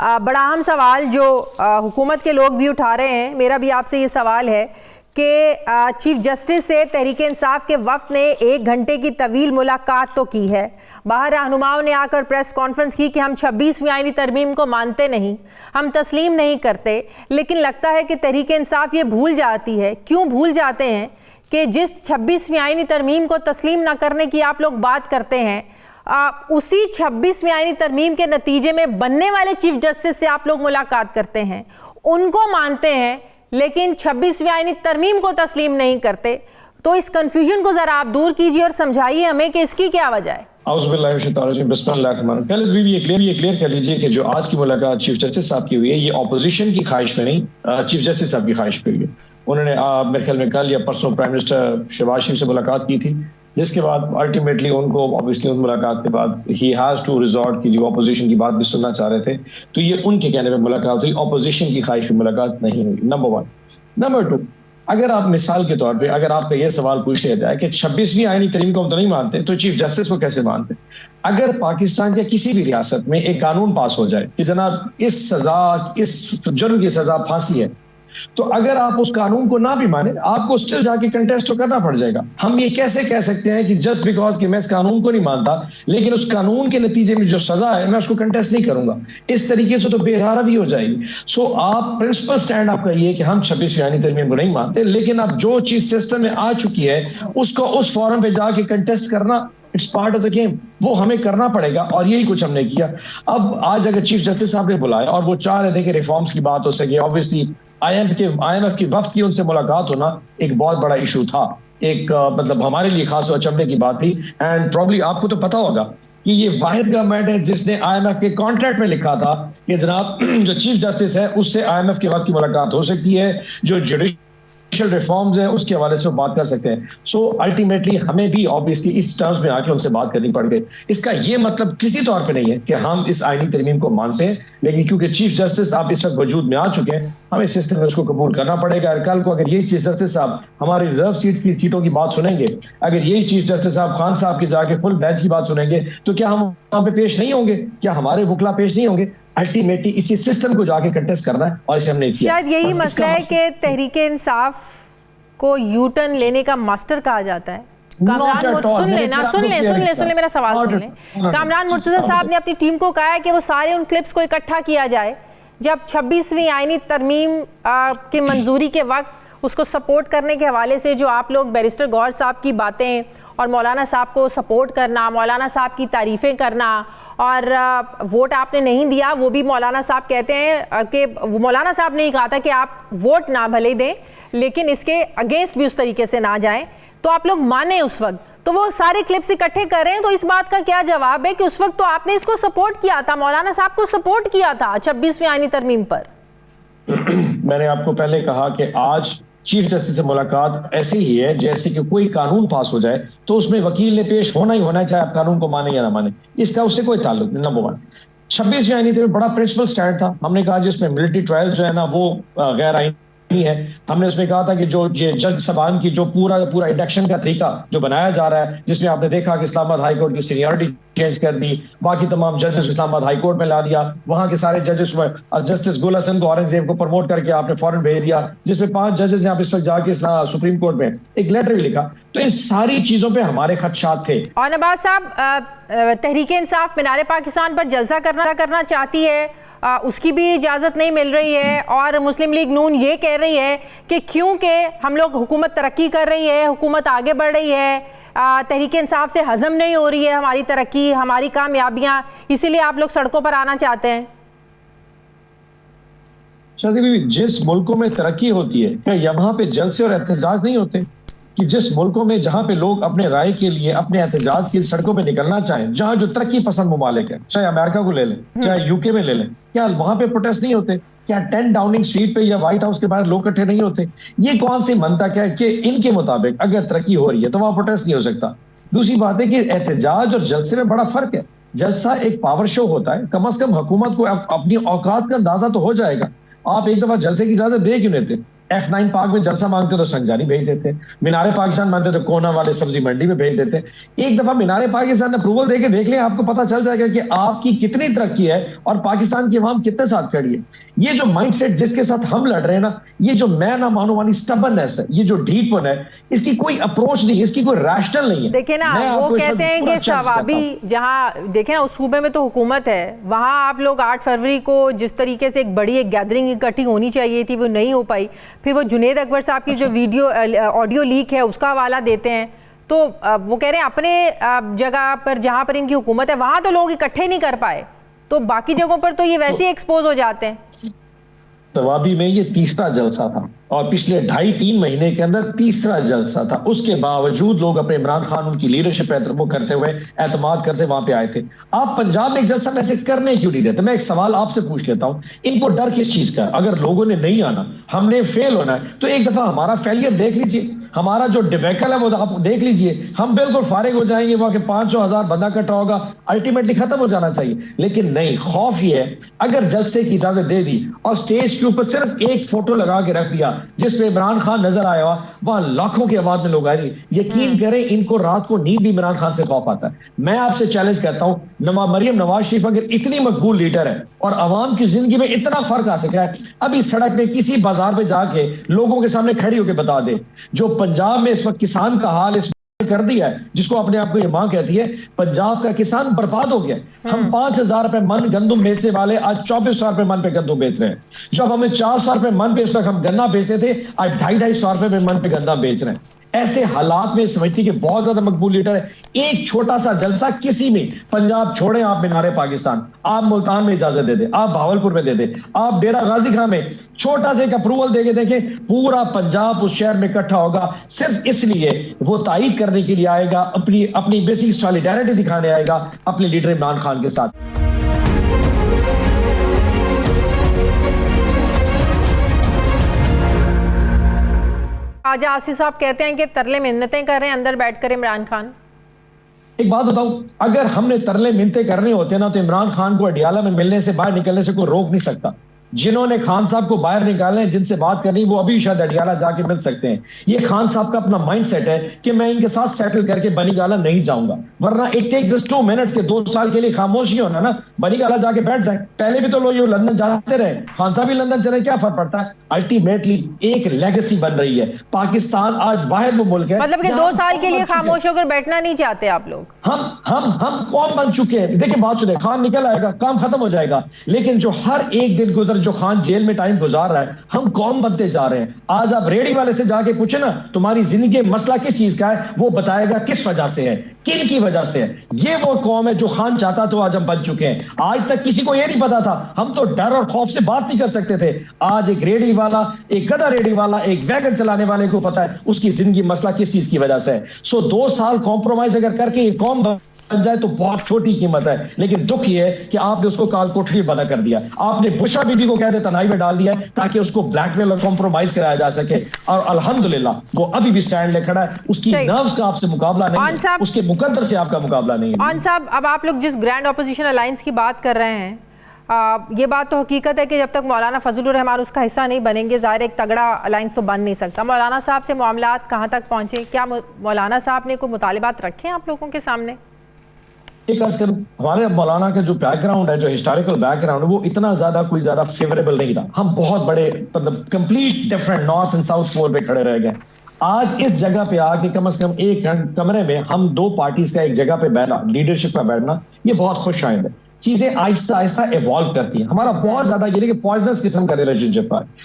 बड़ा अहम सवाल जो हुकूमत के लोग भी उठा रहे हैं, मेरा भी आपसे ये सवाल है कि चीफ जस्टिस से तहरीक इंसाफ के वफ्द ने 1 घंटे की तवील मुलाकात तो की है। बाहर रहनुमाओं ने आकर प्रेस कॉन्फ्रेंस की कि हम 26वीं आईनी तरमीम को मानते नहीं, हम तस्लीम नहीं करते, लेकिन लगता है कि तहरीक इंसाफ ये भूल जाती है। क्यों भूल जाते हैं कि जिस 26वीं आईनी तरमीम को तस्लीम ना करने की आप लोग बात करते हैं, उसी 26वीं आईनी तरमीम के नतीजे में बनने वाले चीफ जस्टिस से आप लोग मुलाकात करते हैं, उनको मानते हैं, लेकिन 26वीं आईनी तरमीम को तस्लीम नहीं करते। तो इस कंफ्यूजन को जरा आप दूर कीजिए और समझाइए हमें कि इसकी क्या वजह है। पहले भी ये क्लियर कर लीजिए कि जो आज की मुलाकात चीफ जस्टिस साहब की हुई है, ये ऑपोजिशन की ख्वाहिश पे नहीं, चीफ जस्टिस साहब की ख्वाहिश पे हुई है। उन्होंने मेरे ख्याल में कल या परसों प्राइम मिनिस्टर शहबाज शरीफ से मुलाकात की थी, जिसके बाद अल्टीमेटली उनको ऑब्वियसली उन मुलाकात के बाद ही हैज टू रिजॉर्ट की जो अपोजिशन की बात भी सुनना चाह रहे थे, तो ये उनके कहने पे मुलाकात हुई, अपोजिशन की ख्वाहिश पे मुलाकात नहीं हुई। नंबर 1। नंबर 2, अगर आप मिसाल के तौर पे अगर आपका ये सवाल पूछ लिया जाए कि 26वीं आईनी तरमीम को हम तो नहीं मानते, तो चीफ जस्टिस को कैसे मानते? अगर पाकिस्तान या किसी भी रियासत में एक कानून पास हो जाए कि जनाब इस जुर्म की सजा फांसी है, तो अगर आप उस कानून को ना भी माने, आपको स्टिल जाके कंटेस्ट तो करना पड़ जाएगा। हम ये कैसे कह सकते हैं कि जस्ट बिकॉज कि मैं इस कानून को नहीं मानता, लेकिन उस कानून के नतीजे में जो सजा है मैं उसको कंटेस्ट नहीं करूंगा? इस तरीके से तो बेहरावी हो जाएगी। सो आप प्रिंसिपल स्टैंड आपका ये कि हम 26वीं आईनी तरमीम को नहीं मानते, लेकिन अब जो चीज सिस्टम में आ चुकी है उसको उस फॉरम पे जाके कंटेस्ट करना, it's part of the game, वो हमें करना पड़ेगा, और यही कुछ हमने किया। अब आज अगर चीफ जस्टिस साहब ने बुलाया और वो चाह रहे थे कि रिफॉर्म्स की बात हो सके, ऑब्वियसली IMF की वफ्द की उनसे मुलाकात होना एक बहुत बड़ा इशू था, एक मतलब हमारे लिए खास अचंभे की बात थी। एंड प्रॉब्ली आपको तो पता होगा कि ये वाहिद गवर्नमेंट है जिसने IMF के कॉन्ट्रैक्ट में लिखा था कि जनाब जो चीफ जस्टिस है उससे IMF के वक्त की मुलाकात हो सकती है, जो जुडिशियल रिफॉर्म्स हैं उसके हवाले से बात कर सकते हैं। सो अल्टीमेटली हमें भी ऑब्वियसली इस टर्म्स में आके उनसे बात करनी पड़ गई। इसका ये मतलब किसी तौर पे नहीं है कि हम इस आईनी तरमीम को मानते हैं, लेकिन क्योंकि चीफ जस्टिस आप इस वक्त वजूद में आ चुके हैं, हमें सिस्टम में उसको कबूल करना पड़ेगा। और कल को अगर यही चीफ जस्टिस साहब हमारी रिजर्व सीटों की बात सुनेंगे, अगर यही चीफ जस्टिस साहब खान साहब के जाके फुल बेंच की बात सुनेंगे, तो क्या हम वहां पे पेश नहीं होंगे? क्या हमारे वकला पेश नहीं होंगे? अल्टीमेटली इसी सिस्टम को जाके कंटेस्ट करना है, और इसे हमने किया। शायद यही मसला है कि तहरीक इंसाफ को यू टर्न लेने का मास्टर कहा जाता है। कामरान सुन ले मेरा सवाल सुन ले। कामरान मुर्तज़ा साहब ने अपनी टीम को कहा है कि वो सारे उन क्लिप्स को इकट्ठा किया जाए जब 26वीं आईनी तरमीम की मंजूरी के वक्त उसको सपोर्ट करने के हवाले से जो आप लोग बैरिस्टर गौहर साहब की बातें और मौलाना साहब को सपोर्ट करना, मौलाना साहब की तारीफ़ें करना, और वोट आपने नहीं दिया, वो भी मौलाना साहब कहते हैं कि मौलाना साहब ने ही कहा था कि आप वोट ना भले दें लेकिन इसके अगेंस्ट भी उस तरीके से ना जाएं, तो आप लोग माने उस वक्त, तो वो सारे क्लिप्स इकट्ठे कर रहे हैं। तो इस बात का क्या जवाब है कि उस वक्त तो आपने इसको सपोर्ट किया था, मौलाना साहब को सपोर्ट किया था 26वीं आईनी तरमीम पर। मैंने आपको पहले कहा कि आज चीफ जस्टिस से मुलाकात ऐसी ही है जैसे कि कोई कानून पास हो जाए तो उसमें वकील ने पेश होना ही होना है, चाहे आप कानून को माने या ना माने, इसका उससे कोई ताल्लुक नहीं। नंबर 1, 26वीं आईनी तरमीम बड़ा प्रिंसिपल स्टैंड था। हमने कहा जिसमें मिलिट्री ट्रायल्स जो है ना वो गैर आईनी है। हमने उसमें कहा था कि जो ये जज सबान की जो पूरा इंडक्शन का तरीका जो बनाया जा रहा है, जिसमें आपने देखा कि इस्लामाबाद हाई कोर्ट की सीनियरिटी चेंज कर दी, बाकी तमाम जजेस को इस्लामाबाद हाई कोर्ट में ला दिया, वहां के सारे जजेस में जस्टिस गुल हसन को औरंगजेब को प्रमोट करके आपने फॉरन भेज दिया, जिसमें 5 जजेस यहाँ पे इस वक्त जाके सुप्रीम कोर्ट में एक लेटर भी लिखा। तो इन सारी चीजों पे हमारे खदशात थे। और नवाज साहब, तहरीक इंसाफ मीनार पाकिस्तान पर जलसा करना चाहती है, उसकी भी इजाज़त नहीं मिल रही है, और मुस्लिम लीग नून ये कह रही है कि क्योंकि हम लोग हुकूमत तरक्की कर रही है, हुकूमत आगे बढ़ रही है, तहरीक इंसाफ से हजम नहीं हो रही है हमारी तरक्की, हमारी कामयाबियां, इसीलिए आप लोग सड़कों पर आना चाहते हैं। शादी बीबी, जिस मुल्कों में तरक्की होती है क्या यहाँ पे जलसे और एहतजाज नहीं होते? कि जिस मुल्कों में जहां पे लोग अपने राय के लिए, अपने एहतजाज के सड़कों पे निकलना चाहें, जहां जो तरक्की पसंद ममालिक है, चाहे अमेरिका को ले लें, चाहे यूके में ले लें, क्या वहां पे प्रोटेस्ट नहीं होते? क्या 10 डाउनिंग स्ट्रीट पे या व्हाइट हाउस के बाहर लोग इकट्ठे नहीं होते? ये कौन सी मंतक है कि इनके मुताबिक अगर तरक्की हो रही है तो वहां प्रोटेस्ट नहीं हो सकता? दूसरी बात है कि एहतजाज और जलसे में बड़ा फर्क है। जलसा एक पावर शो होता है, कम से कम हुकूमत को अपनी औकात का अंदाजा तो हो जाएगा। आप एक दफा जलसे की इजाजत दे क्यों लेते? F9 पार्क में जलसा मांगते तो संजानी भेज देते, मीनारे पाकिस्तान मांगते तो कोना वाले सब्जी मंडी में भेज देते। एक दफा मीनारे पाकिस्तान अप्रूवल देके देख लें, आपको पता चल जाएगा कि आपकी कितनी तरक्की है और पाकिस्तान की अवाम कितने साथ खड़ी है। ये जो माइंडसेट जिसके साथ हम लड़ रहे हैं ना, ये जो मैं ना मानो वाली स्टबर्ननेस है, ये जो ढीठपन है, इसकी कोई अप्रोच नहीं, इसकी कोई रैशनल नहीं है। देखिए ना, वो कहते हैं कि सवाबी, जहां देखे ना उस सूबे में तो हुकूमत है, वहां आप लोग 8 फरवरी को जिस तरीके से एक बड़ी एक गैदरिंग इकट्ठी होनी चाहिए थी वो नहीं हो पाई। फिर वो जुनेद अकबर साहब की जो वीडियो ऑडियो लीक है उसका हवाला देते हैं, तो वो कह रहे हैं अपने जगह पर जहां पर इनकी हुकूमत है वहां तो लोग इकट्ठे नहीं कर पाए, तो बाकी जगहों पर तो ये वैसे ही एक्सपोज हो जाते हैं। सवाबी में ये तीसरा जलसा था और पिछले 2.5-3 महीने के अंदर तीसरा जलसा था। उसके बावजूद लोग अपने इमरान खान उनकी लीडरशिप वो करते हुए एतमाद करते वहां पे आए थे। आप पंजाब में एक जलसा में ऐसे करने क्यों नहीं देते? मैं एक सवाल आपसे पूछ लेता हूं, इनको डर किस चीज का है? अगर लोगों ने नहीं आना, हमने फेल होना है, तो एक दफा हमारा फेलियर देख लीजिए, हमारा जो डिबेकल है वो आप देख लीजिए। हम बिल्कुल फारिग हो जाएंगे, वहां के 500,000 बंदा इकट्ठा होगा, अल्टीमेटली खत्म हो जाना चाहिए। लेकिन नहीं, खौफ ये है अगर जलसे की इजाजत दे दी और स्टेज के ऊपर सिर्फ एक फोटो लगा के रख दिया जिसपे इमरान खान नजर आया हुआ, वहां लाखों की आवाज में लोग आए, यकीन करें इनको रात को नींद भी इमरान खान से खौफ आता है। मैं आपसे चैलेंज करता हूं, मरियम नवाज शरीफ अगर इतनी मकबूल लीडर है और अवाम की जिंदगी में इतना फर्क आ सका है, अभी सड़क में किसी बाजार में जाके लोगों के सामने खड़ी होकर बता दे, जो पंजाब में इस वक्त किसान का हाल इस कर दिया है, जिसको अपने आप को ये मां कहती है, पंजाब का किसान बर्बाद हो गया। हम 5,000 रुपए मन गंदुम बेचने वाले आज 2400 रुपए मन पे गंदुम बेच रहे हैं। जब हमें 400 रुपए मन पे उस वक्त हम गन्ना बेचते थे, आज 250-250 रुपए पे मन पे गन्ना बेच रहे हैं। ऐसे हालात में समझती कि बहुत ज्यादा मकबूल लीडर है, एक छोटा सा जलसा किसी में, पंजाब छोड़े आप मीनारे पाकिस्तान, आप मुल्तान में इजाजत दे दे, आप भावलपुर में दे दे, आप डेरा गाजी खां में छोटा सा एक अप्रूवल देके देखें, पूरा पंजाब उस शहर में इकट्ठा होगा, सिर्फ इसलिए वो तायद करने के लिए आएगा, अपनी बेसिक सॉलिडारिटी दिखाने आएगा अपने लीडर इमरान खान के साथ। आजा आसिफ साहब कहते हैं कि तरले मिन्नतें कर रहे हैं अंदर बैठकर इमरान खान। एक बात बताऊं, अगर हमने तरले मिन्नतें करने होते ना तो इमरान खान को अडियाला में मिलने से, बाहर निकलने से कोई रोक नहीं सकता। जिन्होंने खान साहब को बाहर निकालने, जिनसे बात करनी, वो अभी शायद अडियाला जाके मिल सकते हैं। ये खान साहब का अपना माइंडसेट है कि मैं इनके साथ सेटल करके बनीगाला नहीं जाऊंगा, वरना इट टेक्स जस्ट 2 मिनट्स के 2 साल के लिए खामोशी होना ना, बनीगाला जाके बैठ जाए। पहले भी तो लोग लंदन जाते रहे, खान साहब भी लंदन चले, क्या फर्क पड़ता है? अल्टीमेटली एक लेगेसी बन रही है। पाकिस्तान आज वाहिद वो मुल्क है, मतलब कि 2 साल के लिए खामोश होकर बैठना नहीं चाहते आप लोग। हम कौन बन चुके हैं? देखिए बात सुने, खान निकल आएगा, काम खत्म हो जाएगा, लेकिन जो हर एक दिन गुजर, जो खान जेल में टाइम गुजार रहा है, हम कौम बनते जा रहे हैं। आज आप रेडी वाले से जाके पूछे ना, तुम्हारी जिंदगी में मसला किस चीज का है, वो बताएगा किस वजह से है, किन की वजह से है। ये वो कौम है जो खान चाहता तो आज हम बन चुके हैं। आज तक किसी को ये नहीं पता था, हम तो डर और खौफ से बात नहीं कर सकते थे। आज एक रेडी वाला, एक गधा रेडी वाला, एक वैगन चलाने वाले को पता है उसकी जिंदगी मसला किस चीज की वजह से है। सो 2 साल कॉम्प्रोमाइज अगर करके ये कौम बन जाए तो बहुत छोटी कीमत है। लेकिन दुख ये है कि आपने उसको काल कोठरी बना कर दिया। आपने बुशरा बीबी को कहते तनाई में डाल दिया है ताकि उसको ब्लैकमेल और कॉम्प्रोमाइज कराया जा सके, और अल्हम्दुलिल्लाह वो अभी भी स्टैंड ले खड़ा है। उसकी नर्व्स का आपसे मुकाबला नहीं है, उसके मुकद्दर से आपका मुकाबला नहीं है। आन साहब, अब आप लोग जिस ग्रैंड ऑपोजिशन अलायंस की बात कर रहे हैं, ये बात तो हकीकत है कि जब तक मौलाना फजलुर रहमान उसका हिस्सा नहीं बनेंगे, ज़ाहिर एक तगड़ा अलायंस तो बन नहीं सकता। मौलाना साहब से मामलात कहाँ तक पहुँचे? क्या मौलाना साहब ने कोई मुतालिबात रखे हैं आप लोगों के सामने? हमारे मौलाना का जो बैकग्राउंड है, जो हिस्टोरिकल बैकग्राउंड है, वो इतना ज्यादा फेवरेबल नहीं रहा। हम बहुत बड़े, मतलब complete different north and south pole पे खड़े रह गए। आज इस जगह पे आके कम से कम एक कमरे में हम 2 पार्टीज का एक जगह पे बैठना, लीडरशिप का बैठना, ये बहुत खुशआइंद है। चीजें आहिस्ता आहिस्ता इवॉल्व करती हैं। हमारा बहुत ज्यादा ये कि पॉइजनस किस्म का रिलेशनशिप है।